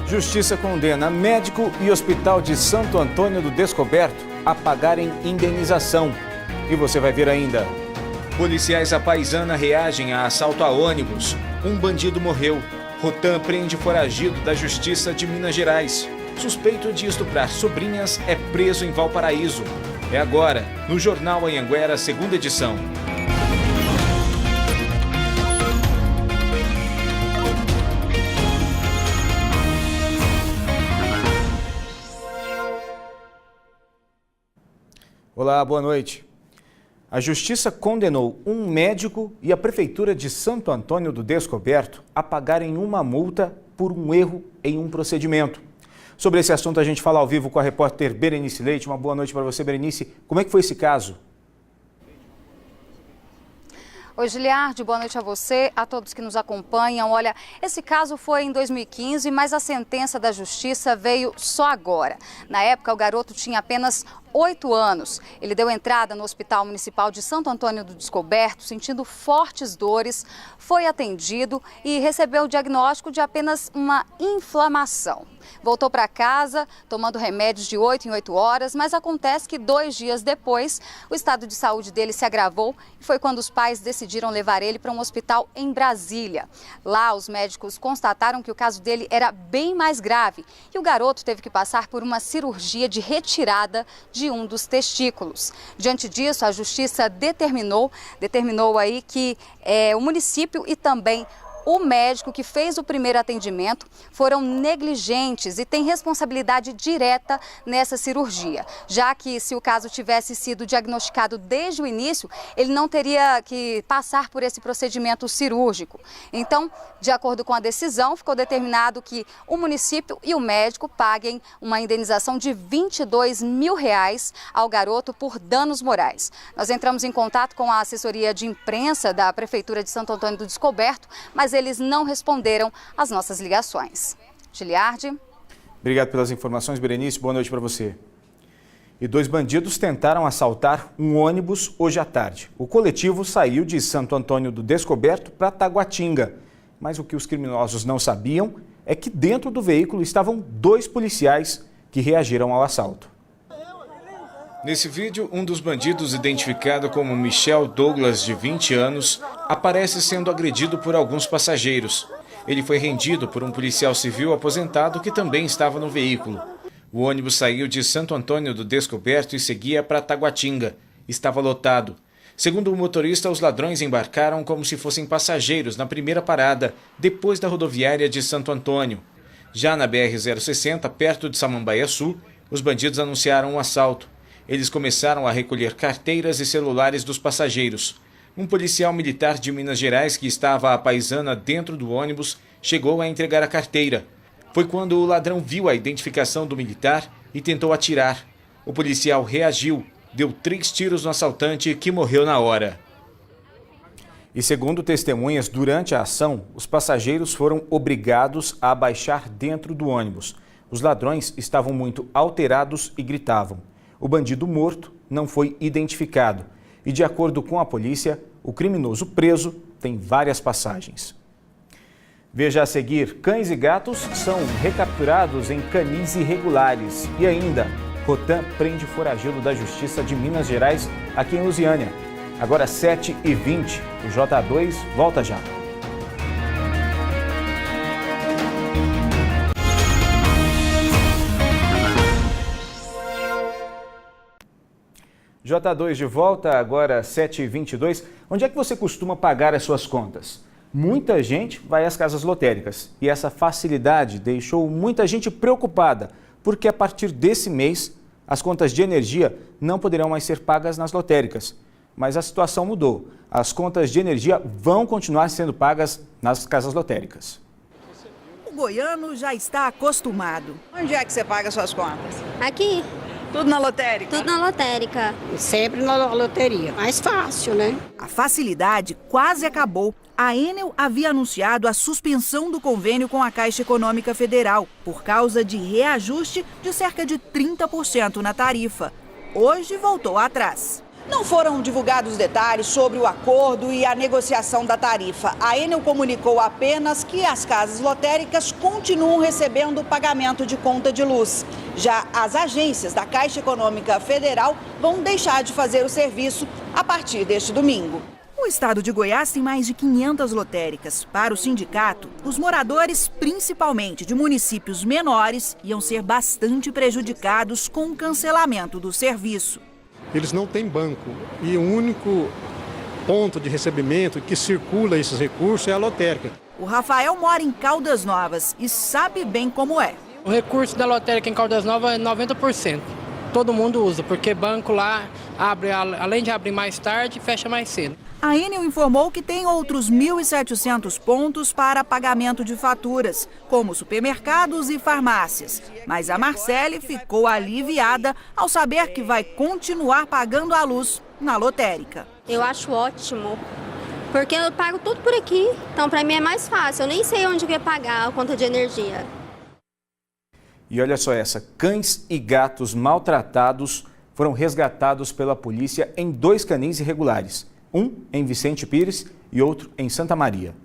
Justiça condena médico e hospital de Santo Antônio do Descoberto a pagarem indenização. E você vai ver ainda. Policiais à Paisana reagem a assalto a ônibus. Um bandido morreu. Rotam prende foragido da Justiça de Minas Gerais. Suspeito de estuprar sobrinhas é preso em Valparaíso. É agora, no Jornal Anhanguera, segunda edição. Olá, boa noite. A Justiça condenou um médico e a Prefeitura de Santo Antônio do Descoberto a pagarem uma multa por um erro em um procedimento. Sobre esse assunto a gente fala ao vivo com a repórter Berenice Leite. Uma boa noite para você, Berenice. Como é que foi esse caso? Oi, Giliardi, boa noite a você, a todos que nos acompanham. Olha, esse caso foi em 2015, mas a sentença da Justiça veio só agora. Na época, o garoto tinha apenas 8 anos. Ele deu entrada no Hospital Municipal de Santo Antônio do Descoberto, sentindo fortes dores, foi atendido e recebeu o diagnóstico de apenas uma inflamação. Voltou para casa, tomando remédios de 8 em 8 horas, mas acontece que 2 dias depois, o estado de saúde dele se agravou e foi quando os pais decidiram levar ele para um hospital em Brasília. Lá, os médicos constataram que o caso dele era bem mais grave e o garoto teve que passar por uma cirurgia de retirada de um dos testículos. Diante disso, a Justiça determinou aí que o município e também o médico que fez o primeiro atendimento foram negligentes e têm responsabilidade direta nessa cirurgia, já que se o caso tivesse sido diagnosticado desde o início, ele não teria que passar por esse procedimento cirúrgico. Então, de acordo com a decisão, ficou determinado que o município e o médico paguem uma indenização de R$22 mil ao garoto por danos morais. Nós entramos em contato com a assessoria de imprensa da Prefeitura de Santo Antônio do Descoberto, mas eles não responderam às nossas ligações. Giliardi. Obrigado pelas informações, Berenice. Boa noite para você. E 2 bandidos tentaram assaltar um ônibus hoje à tarde. O coletivo saiu de Santo Antônio do Descoberto para Taguatinga. Mas o que os criminosos não sabiam é que dentro do veículo estavam 2 policiais que reagiram ao assalto. Nesse vídeo, um dos bandidos, identificado como Michel Douglas, de 20 anos, aparece sendo agredido por alguns passageiros. Ele foi rendido por um policial civil aposentado que também estava no veículo. O ônibus saiu de Santo Antônio do Descoberto e seguia para Taguatinga. Estava lotado. Segundo o motorista, os ladrões embarcaram como se fossem passageiros na primeira parada, depois da rodoviária de Santo Antônio. Já na BR-060, perto de Samambaia-Sul, os bandidos anunciaram um assalto. Eles começaram a recolher carteiras e celulares dos passageiros. Um policial militar de Minas Gerais, que estava à Paisana dentro do ônibus, chegou a entregar a carteira. Foi quando o ladrão viu a identificação do militar e tentou atirar. O policial reagiu, deu 3 tiros no assaltante, que morreu na hora. E segundo testemunhas, durante a ação, os passageiros foram obrigados a abaixar dentro do ônibus. Os ladrões estavam muito alterados e gritavam. O bandido morto não foi identificado e, de acordo com a polícia, o criminoso preso tem várias passagens. Veja a seguir, cães e gatos são recapturados em canis irregulares. E ainda, Rotam prende foragido da Justiça de Minas Gerais aqui em Lusiânia. Agora 7h20, o J2 volta já. J2 de volta, agora 7h22. Onde é que você costuma pagar as suas contas? Muita gente vai às casas lotéricas e essa facilidade deixou muita gente preocupada, porque a partir desse mês as contas de energia não poderão mais ser pagas nas lotéricas. Mas a situação mudou. As contas de energia vão continuar sendo pagas nas casas lotéricas. O goiano já está acostumado. Onde é que você paga suas contas? Aqui. Tudo na lotérica? Tudo na lotérica. Sempre na loteria. Mais fácil, né? A facilidade quase acabou. A Enel havia anunciado a suspensão do convênio com a Caixa Econômica Federal por causa de reajuste de cerca de 30% na tarifa. Hoje voltou atrás. Não foram divulgados detalhes sobre o acordo e a negociação da tarifa. A Enel comunicou apenas que as casas lotéricas continuam recebendo o pagamento de conta de luz. Já as agências da Caixa Econômica Federal vão deixar de fazer o serviço a partir deste domingo. O estado de Goiás tem mais de 500 lotéricas. Para o sindicato, os moradores, principalmente de municípios menores, iam ser bastante prejudicados com o cancelamento do serviço. Eles não têm banco e o único ponto de recebimento que circula esses recursos é a lotérica. O Rafael mora em Caldas Novas e sabe bem como é. O recurso da lotérica em Caldas Novas é 90%. Todo mundo usa, porque banco lá abre, além de abrir mais tarde, fecha mais cedo. A Enel informou que tem outros 1.700 pontos para pagamento de faturas, como supermercados e farmácias. Mas a Marcele ficou aliviada ao saber que vai continuar pagando a luz na lotérica. Eu acho ótimo, porque eu pago tudo por aqui, então para mim é mais fácil. Eu nem sei onde eu ia pagar a conta de energia. E olha só essa, cães e gatos maltratados foram resgatados pela polícia em 2 canis irregulares. Um em Vicente Pires e outro em Santa Maria.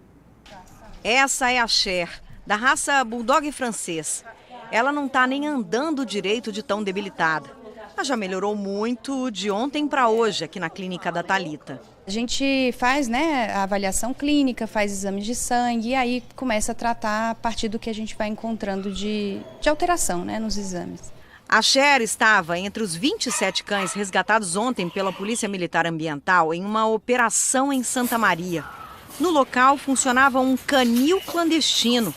Essa é a Cher, da raça Bulldog francês. Ela não está nem andando direito de tão debilitada. Ela já melhorou muito de ontem para hoje aqui na clínica da Thalita. A gente faz, a avaliação clínica, faz exames de sangue e aí começa a tratar a partir do que a gente vai encontrando de alteração, nos exames. A Cher estava entre os 27 cães resgatados ontem pela Polícia Militar Ambiental em uma operação em Santa Maria. No local funcionava um canil clandestino.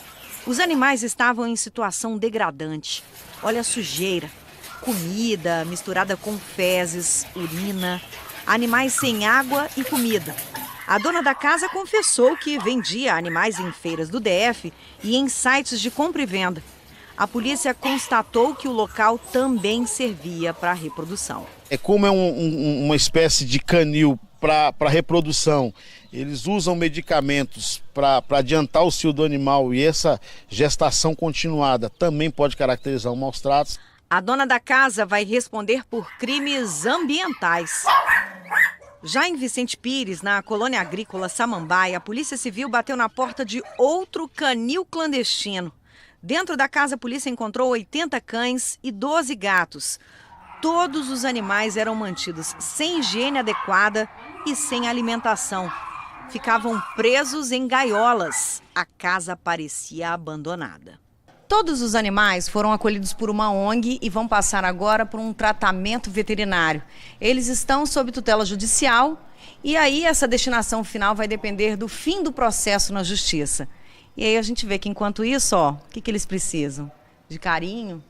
Os animais estavam em situação degradante. Olha a sujeira, comida misturada com fezes, urina, animais sem água e comida. A dona da casa confessou que vendia animais em feiras do DF e em sites de compra e venda. A polícia constatou que o local também servia para reprodução. Como é uma espécie de canil para reprodução, eles usam medicamentos para adiantar o cio do animal e essa gestação continuada também pode caracterizar maus tratos. A dona da casa vai responder por crimes ambientais. Já em Vicente Pires, na colônia agrícola Samambaia, a Polícia Civil bateu na porta de outro canil clandestino. Dentro da casa, a polícia encontrou 80 cães e 12 gatos. Todos os animais eram mantidos sem higiene adequada e sem alimentação. Ficavam presos em gaiolas. A casa parecia abandonada. Todos os animais foram acolhidos por uma ONG e vão passar agora por um tratamento veterinário. Eles estão sob tutela judicial e aí essa destinação final vai depender do fim do processo na justiça. E aí a gente vê que enquanto isso, o que eles precisam? De carinho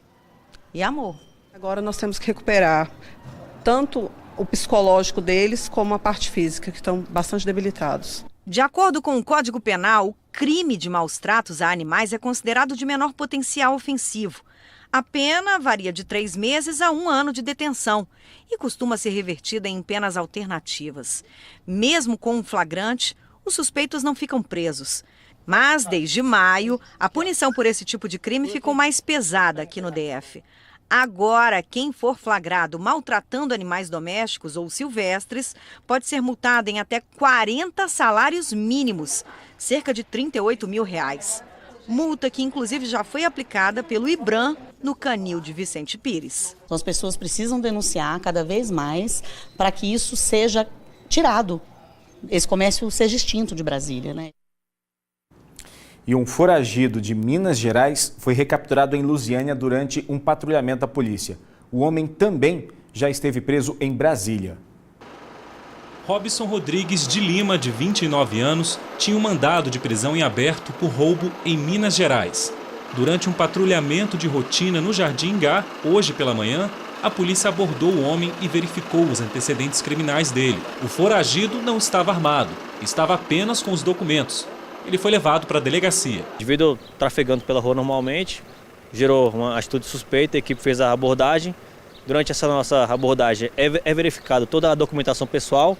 e amor. Agora nós temos que recuperar tanto o psicológico deles como a parte física, que estão bastante debilitados. De acordo com o Código Penal, o crime de maus tratos a animais é considerado de menor potencial ofensivo. A pena varia de 3 meses a 1 ano de detenção e costuma ser revertida em penas alternativas. Mesmo com um flagrante, os suspeitos não ficam presos. Mas, desde maio, a punição por esse tipo de crime ficou mais pesada aqui no DF. Agora, quem for flagrado maltratando animais domésticos ou silvestres pode ser multado em até 40 salários mínimos, cerca de R$38 mil. Multa que, inclusive, já foi aplicada pelo IBRAM no canil de Vicente Pires. As pessoas precisam denunciar cada vez mais para que isso seja tirado, esse comércio seja extinto de Brasília, E um foragido de Minas Gerais foi recapturado em Lusiânia durante um patrulhamento da polícia. O homem também já esteve preso em Brasília. Robson Rodrigues de Lima, de 29 anos, tinha um mandado de prisão em aberto por roubo em Minas Gerais. Durante um patrulhamento de rotina no Jardim Ingá, hoje pela manhã, a polícia abordou o homem e verificou os antecedentes criminais dele. O foragido não estava armado, estava apenas com os documentos. Ele foi levado para a delegacia. Devido trafegando pela rua normalmente, gerou uma atitude suspeita, a equipe fez a abordagem. Durante essa nossa abordagem é verificada toda a documentação pessoal,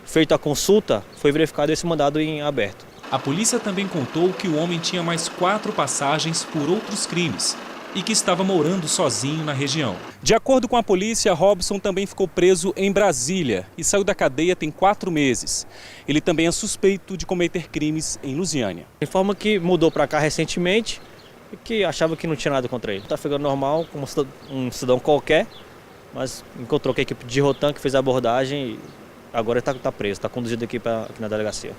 Feita a consulta, foi verificado esse mandado em aberto. A polícia também contou que o homem tinha mais 4 passagens por outros crimes. e que estava morando sozinho na região. De acordo com a polícia, Robson também ficou preso em Brasília e saiu da cadeia tem 4 meses. Ele também é suspeito de cometer crimes em Lusiânia. Informa que mudou para cá recentemente e que achava que não tinha nada contra ele. Está ficando normal, como um cidadão qualquer, mas encontrou com a equipe de Rotan que fez a abordagem e agora está preso, está conduzido aqui na delegacia.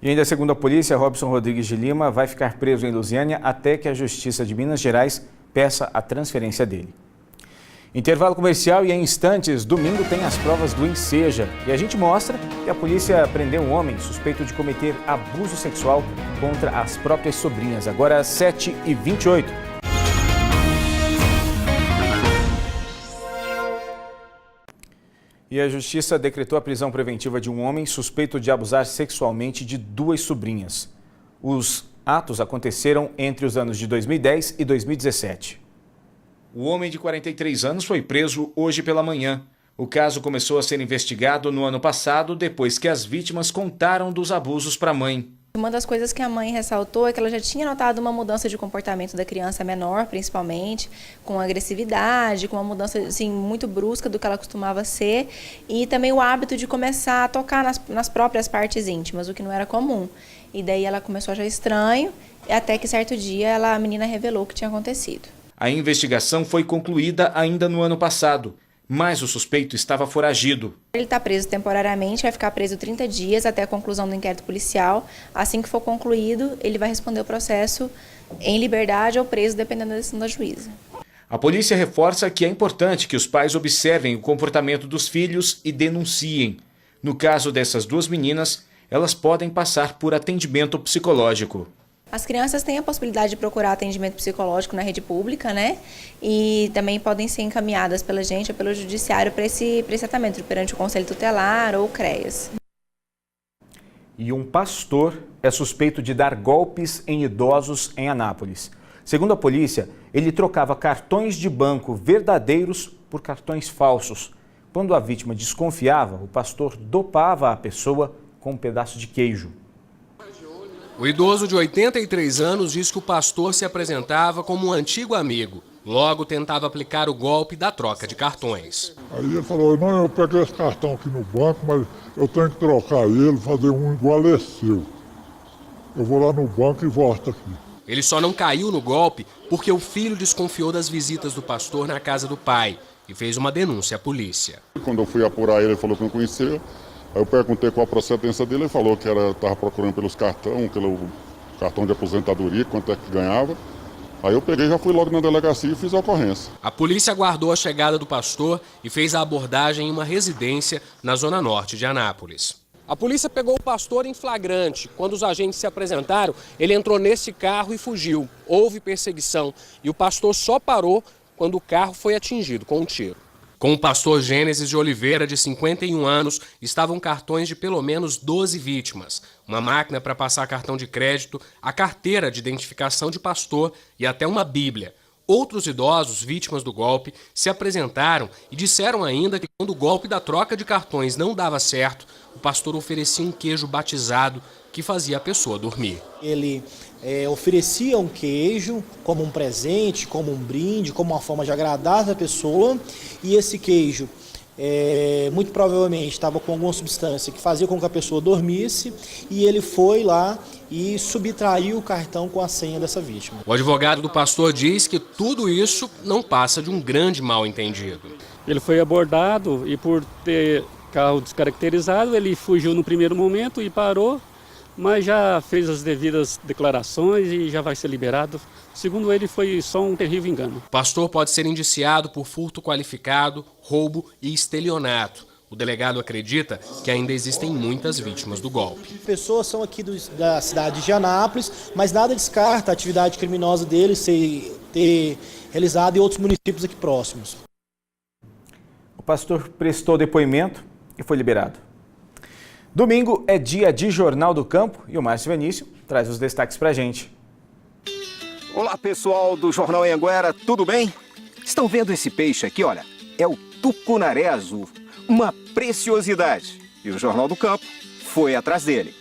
E ainda segundo a polícia, Robson Rodrigues de Lima vai ficar preso em Lusiânia até que a Justiça de Minas Gerais peça a transferência dele. Intervalo comercial e em instantes, domingo tem as provas do Enseja. E a gente mostra que a polícia prendeu um homem suspeito de cometer abuso sexual contra as próprias sobrinhas. Agora 7h28. E a Justiça decretou a prisão preventiva de um homem suspeito de abusar sexualmente de 2 sobrinhas. Os atos aconteceram entre os anos de 2010 e 2017. O homem de 43 anos foi preso hoje pela manhã. O caso começou a ser investigado no ano passado, depois que as vítimas contaram dos abusos para a mãe. Uma das coisas que a mãe ressaltou é que ela já tinha notado uma mudança de comportamento da criança menor, principalmente, com agressividade, com uma mudança assim, muito brusca do que ela costumava ser, e também o hábito de começar a tocar nas próprias partes íntimas, o que não era comum. E daí ela começou a achar estranho, até que certo dia a menina revelou o que tinha acontecido. A investigação foi concluída ainda no ano passado, mas o suspeito estava foragido. Ele está preso temporariamente, vai ficar preso 30 dias até a conclusão do inquérito policial. Assim que for concluído, ele vai responder o processo em liberdade ou preso, dependendo da decisão da juíza. A polícia reforça que é importante que os pais observem o comportamento dos filhos e denunciem. No caso dessas 2 meninas, elas podem passar por atendimento psicológico. As crianças têm a possibilidade de procurar atendimento psicológico na rede pública, né? E também podem ser encaminhadas pela gente ou pelo judiciário para esse tratamento perante o Conselho Tutelar ou o CREAS. E um pastor é suspeito de dar golpes em idosos em Anápolis. Segundo a polícia, ele trocava cartões de banco verdadeiros por cartões falsos. Quando a vítima desconfiava, o pastor dopava a pessoa com um pedaço de queijo. O idoso de 83 anos diz que o pastor se apresentava como um antigo amigo. Logo tentava aplicar o golpe da troca de cartões. Aí ele falou, não, eu peguei esse cartão aqui no banco, mas eu tenho que trocar ele, fazer um igual a seu. Eu vou lá no banco e volto aqui. Ele só não caiu no golpe porque o filho desconfiou das visitas do pastor na casa do pai e fez uma denúncia à polícia. Quando eu fui apurar ele falou que não conhecia. Aí eu perguntei qual a procedência dele, ele falou que estava procurando pelos cartões, pelo cartão de aposentadoria, quanto é que ganhava. Aí eu peguei, já fui logo na delegacia e fiz a ocorrência. A polícia aguardou a chegada do pastor e fez a abordagem em uma residência na zona norte de Anápolis. A polícia pegou o pastor em flagrante. Quando os agentes se apresentaram, ele entrou nesse carro e fugiu. Houve perseguição e o pastor só parou quando o carro foi atingido com um tiro. Com o pastor Gênesis de Oliveira, de 51 anos, estavam cartões de pelo menos 12 vítimas, uma máquina para passar cartão de crédito, a carteira de identificação de pastor e até uma Bíblia. Outros idosos, vítimas do golpe, se apresentaram e disseram ainda que quando o golpe da troca de cartões não dava certo, o pastor oferecia um queijo batizado que fazia a pessoa dormir. Ele oferecia um queijo como um presente, como um brinde, como uma forma de agradar a pessoa, e esse queijo muito provavelmente estava com alguma substância que fazia com que a pessoa dormisse, e ele foi lá e subtraiu o cartão com a senha dessa vítima. O advogado do pastor diz que tudo isso não passa de um grande mal-entendido. Ele foi abordado e por ter carro descaracterizado, ele fugiu no primeiro momento e parou, mas já fez as devidas declarações e já vai ser liberado. Segundo ele, foi só um terrível engano. O pastor pode ser indiciado por furto qualificado, roubo e estelionato. O delegado acredita que ainda existem muitas vítimas do golpe. Pessoas são aqui da cidade de Anápolis, mas nada descarta a atividade criminosa deles ter realizado em outros municípios aqui próximos. O pastor prestou depoimento e foi liberado. Domingo é dia de Jornal do Campo e o Márcio Vinícius traz os destaques pra gente. Olá pessoal do Jornal Anhanguera, tudo bem? Estão vendo esse peixe aqui, olha? É o tucunaré azul, uma preciosidade. E o Jornal do Campo foi atrás dele.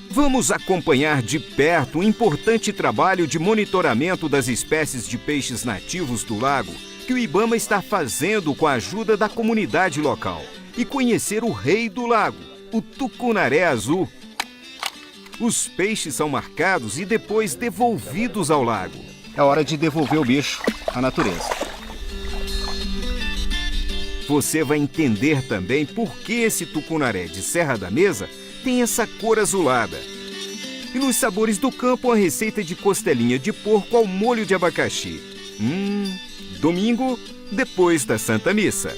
Vamos acompanhar de perto o importante trabalho de monitoramento das espécies de peixes nativos do lago que o IBAMA está fazendo com a ajuda da comunidade local e conhecer o rei do lago, o tucunaré azul. Os peixes são marcados e depois devolvidos ao lago. É hora de devolver o bicho à natureza. Você vai entender também por que esse tucunaré de Serra da Mesa tem essa cor azulada. E nos sabores do campo, a receita de costelinha de porco ao molho de abacaxi. Domingo, depois da Santa Missa.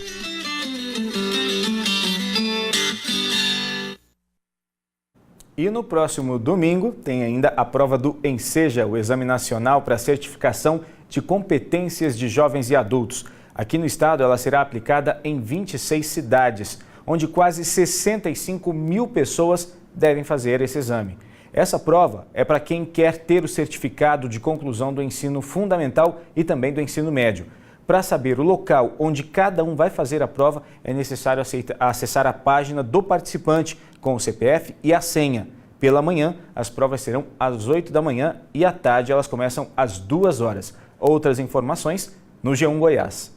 E no próximo domingo tem ainda a prova do ENSEJA, o Exame Nacional para a Certificação de Competências de Jovens e Adultos. Aqui no estado ela será aplicada em 26 cidades, onde quase 65 mil pessoas devem fazer esse exame. Essa prova é para quem quer ter o certificado de conclusão do ensino fundamental e também do ensino médio. Para saber o local onde cada um vai fazer a prova, é necessário acessar a página do participante com o CPF e a senha. Pela manhã, as provas serão às 8 da manhã e à tarde elas começam às 2 horas. Outras informações no G1 Goiás.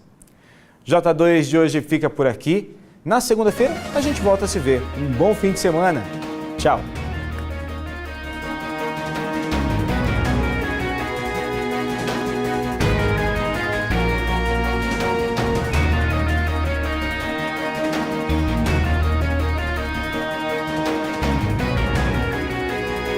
J2 de hoje fica por aqui. Na segunda-feira, a gente volta a se ver. Um bom fim de semana. Tchau!